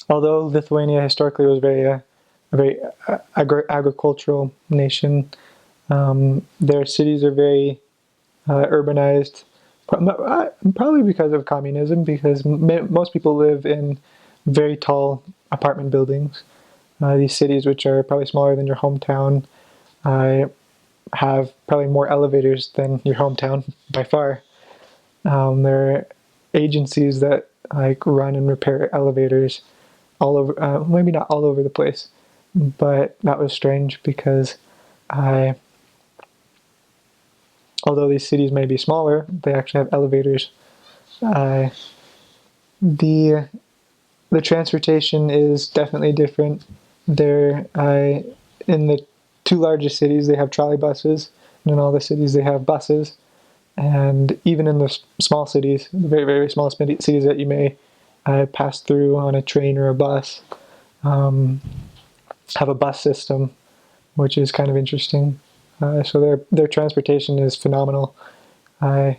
Although Lithuania historically was a very agricultural nation, their cities are very urbanized, probably because of communism, because most people live in very tall apartment buildings. These cities, which are probably smaller than your hometown, have probably more elevators than your hometown by far. There are agencies that like run and repair elevators all over, maybe not all over the place, but that was strange because I, although these cities may be smaller, they actually have elevators. Uh, the the transportation is definitely different. There, in the two largest cities, they have trolley buses, and in all the cities, they have buses. And even in the small cities, the very, very small cities that you may pass through on a train or a bus, um, have a bus system, which is kind of interesting. So their transportation is phenomenal, uh,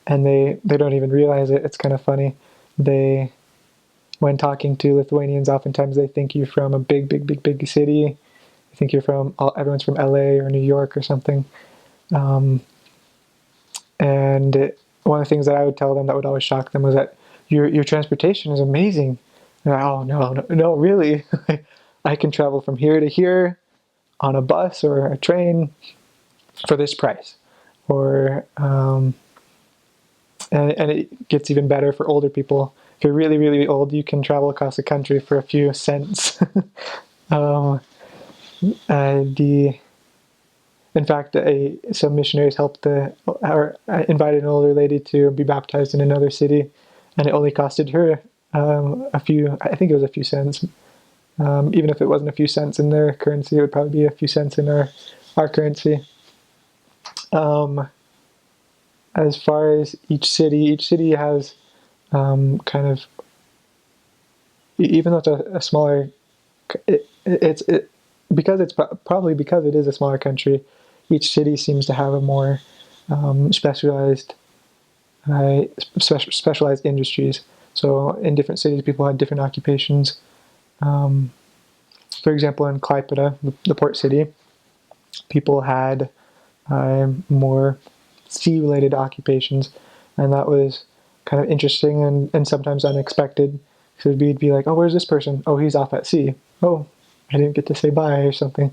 and they don't even realize it. It's kind of funny. They When talking to Lithuanians, oftentimes they think you're from a big city. I think everyone's from LA or New York or something. Um, and one of the things that I would tell them that would always shock them was that your transportation is amazing. And oh no, really? I can travel from here to here on a bus or a train for this price. Or and it gets even better for older people. If you're really, really old, you can travel across the country for a few cents. um, the In fact, some missionaries invited an older lady to be baptized in another city, and it only costed her a few. I think it was a few cents. Even if it wasn't a few cents in their currency, it would probably be a few cents in our currency. Um, as far as each city has kind of, even though it's a smaller, it's because it's probably because it is a smaller country. Each city seems to have a more specialized specialized industries. So in different cities, people had different occupations. Um, for example, in Klaipeda, the port city, people had more sea-related occupations, and that was kind of interesting and sometimes unexpected. So we'd be like, "Oh, where's this person? Oh, he's off at sea. Oh, I didn't get to say bye or something."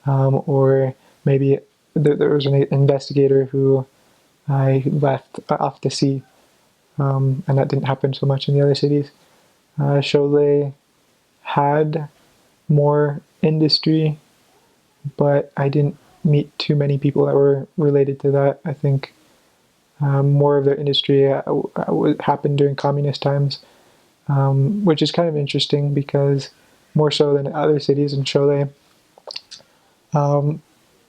Or maybe there was an investigator who I left off to sea, and that didn't happen so much in the other cities. Cholet had more industry, but I didn't meet too many people that were related to that. I think more of their industry happened during communist times, which is kind of interesting because more so than other cities in Cholet, um,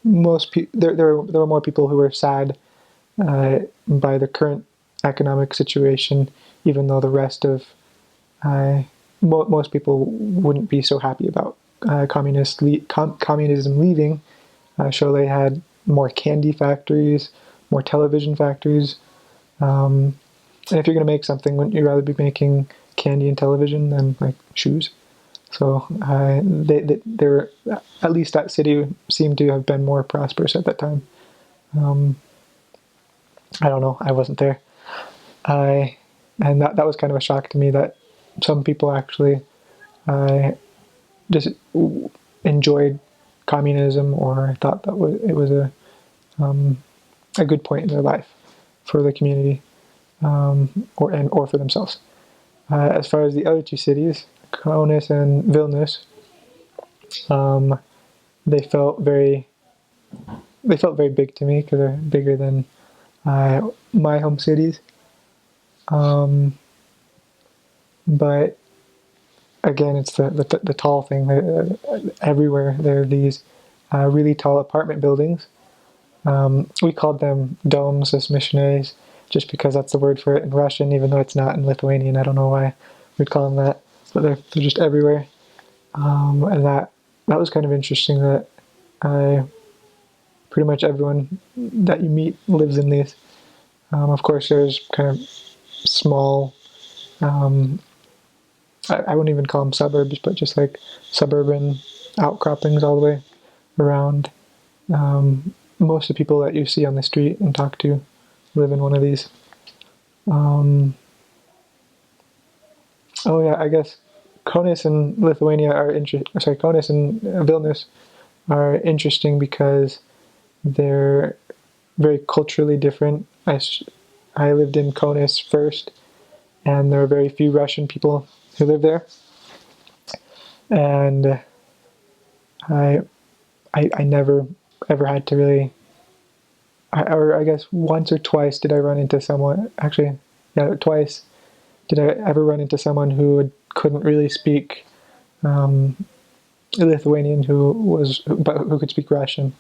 there were more people who were sad by the current economic situation, even though the rest of uh, most people wouldn't be so happy about communism leaving. Cholet had more candy factories, more television factories. And if you're going to make something, wouldn't you rather be making candy and television than like shoes? So they were, at least that city seemed to have been more prosperous at that time. Um, I don't know. I wasn't there. I and that was kind of a shock to me that some people actually uh, just enjoyed communism or thought that it was a good point in their life for the community, or for themselves. As far as the other two cities, Kaunas and Vilnius, um, they felt very big to me because they're bigger than my home cities. Um, but again, it's the tall thing. Everywhere there are these really tall apartment buildings. We called them domes as missionaries, just because that's the word for it in Russian, even though it's not in Lithuanian. I don't know why we'd call them that, but they're just everywhere. And that was kind of interesting that I pretty much everyone that you meet lives in these. Of course, there's kind of small, um, I wouldn't even call them suburbs, but just like suburban outcroppings all the way around. Most of the people that you see on the street and talk to live in one of these. Oh yeah, I guess Kaunas and Lithuania are Kaunas and Vilnius are interesting because they're very culturally different. I lived in Kaunas first, and there are very few Russian people who live there. And I I never ever had to really, or I guess once or twice did I run into someone. Actually, yeah, twice did I ever run into someone who couldn't really speak Lithuanian, but who could speak Russian.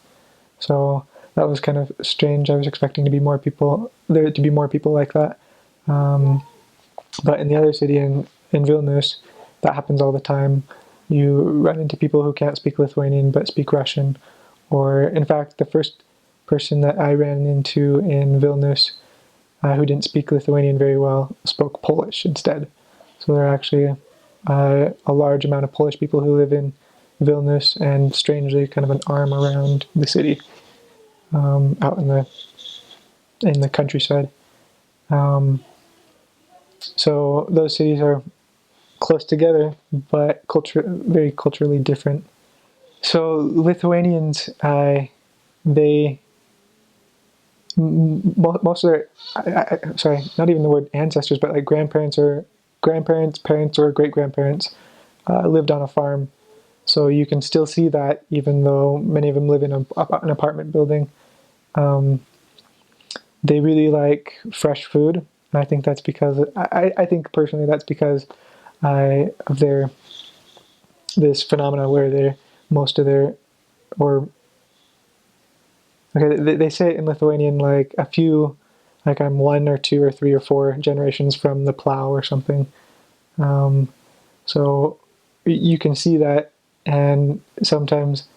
So that was kind of strange. I was expecting to be more people there to be more people like that. But in the other city in Vilnius, that happens all the time. You run into people who can't speak Lithuanian but speak Russian. Or, in fact, the first person that I ran into in Vilnius who didn't speak Lithuanian very well spoke Polish instead. So there are actually a large amount of Polish people who live in Vilnius, and strangely, kind of an arm around the city, out in the countryside. So those cities are close together, but very culturally different. So Lithuanians, they most of their, sorry, not even the word ancestors, but like grandparents, parents, or great grandparents lived on a farm. So you can still see that, even though many of them live in an apartment building. They really like fresh food, and I think that's because I think personally that's because of their this phenomena where they're most of their or okay, they say it in Lithuanian like a few, like I'm one or two or three or four generations from the plow or something. So you can see that, and sometimes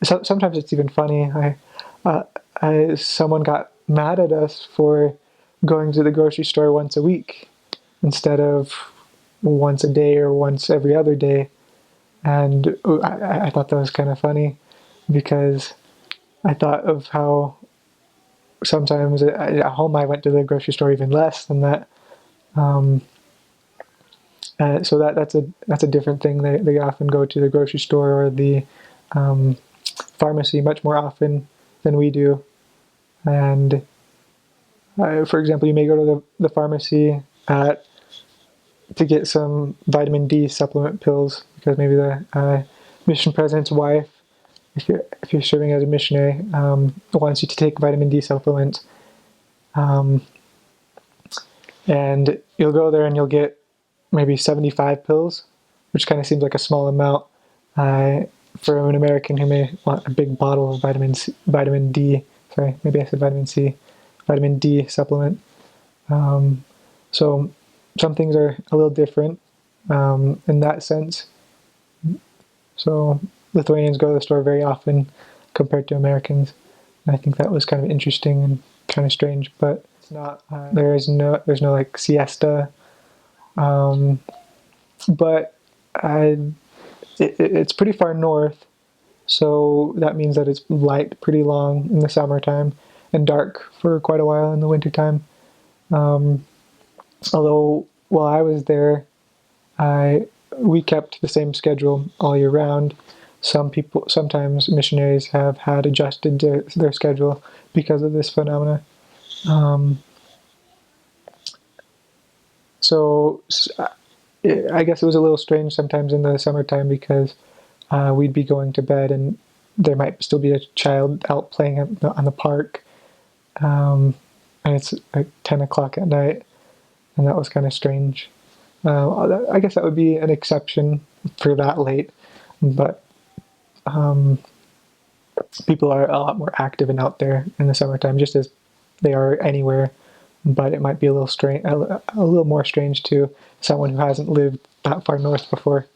it's even funny. Someone got mad at us for going to the grocery store once a week instead of once a day or once every other day, and I thought that was kind of funny because I thought of how sometimes at home I went to the grocery store even less than that. So that's a different thing. They often go to the grocery store or the pharmacy much more often than we do. And for example, you may go to the pharmacy to get some vitamin D supplement pills because maybe the mission president's wife, if you're serving as a missionary, wants you to take vitamin D supplements. And you'll go there and you'll get maybe 75 pills, which kind of seems like a small amount for an American who may want a big bottle of vitamin D. Sorry, maybe I said vitamin C, vitamin D supplement. So some things are a little different in that sense. So Lithuanians go to the store very often compared to Americans. And I think that was kind of interesting and kind of strange, but it's not. There's no like siesta, but it's pretty far north, so that means that it's light pretty long in the summertime and dark for quite a while in the wintertime. Although while I was there, we kept the same schedule all year round. Sometimes missionaries have had adjusted their schedule because of this phenomena. So I guess it was a little strange sometimes in the summertime because we'd be going to bed and there might still be a child out playing on the park, and it's like 10 o'clock at night, and that was kind of strange. I guess that would be an exception for that late, but people are a lot more active and out there in the summertime, just as they are anywhere. But it might be a little strange, a little more strange to someone who hasn't lived that far north before.